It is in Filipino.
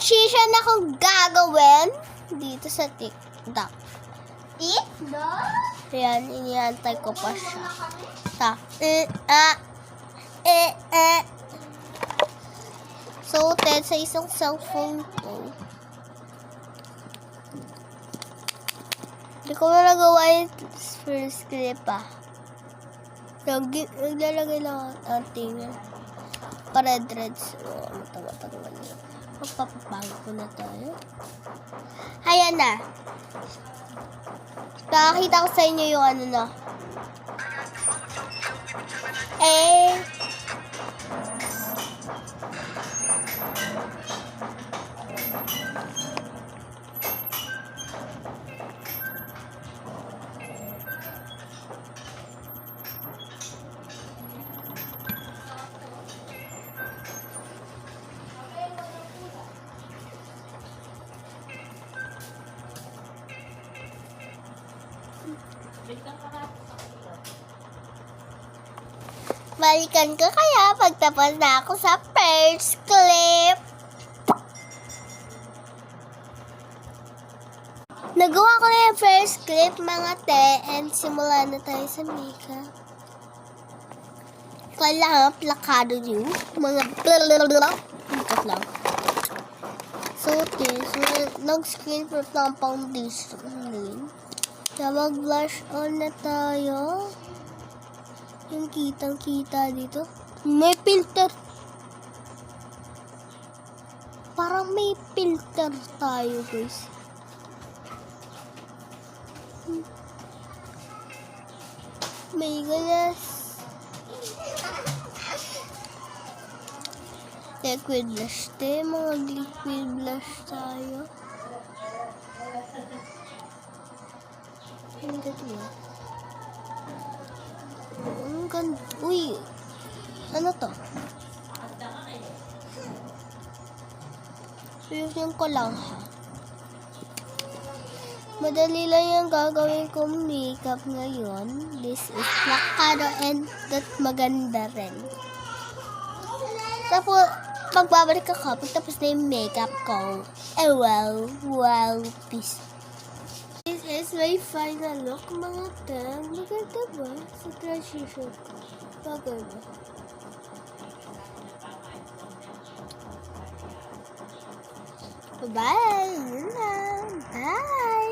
transition akong gagawin dito sa TikTok. Ayan, iniantay ko pa siya. So, sa isang cellphone ko. Hindi ko na nagawa yung first clip naglalagay lang ang tingin. Para dreads. Matawa-tawa niya. Magpapabago ko na tayo. Ayan na. Nakakita ko sa inyo yung ano na. Balikan ko kaya pagtapos na ako sa first clip. Nagawa ko na yung first clip mga te, and simula na tayo sa makeup. Kailangan plakado nyo mga makeup lang. So nag-screen proof ng foundation din. Kaya mag-blush on na tayo. Yung kitang-kita dito. May filter. Parang may filter tayo, guys. My goodness. Liquid blush tayo. Mga liquid blush tayo. Ang ganda. Ang ganda. Uy! Ano to? Review ko lang ha. Madali lang yung gagawin kong makeup ngayon. This is plakado and that maganda rin. Tapos, magbabalik ako tapos na yung makeup ko. Well, peace. This is my final look, mga tang. Maganda ba sa transition ko? Maganda. Bye! Yun lang. Bye!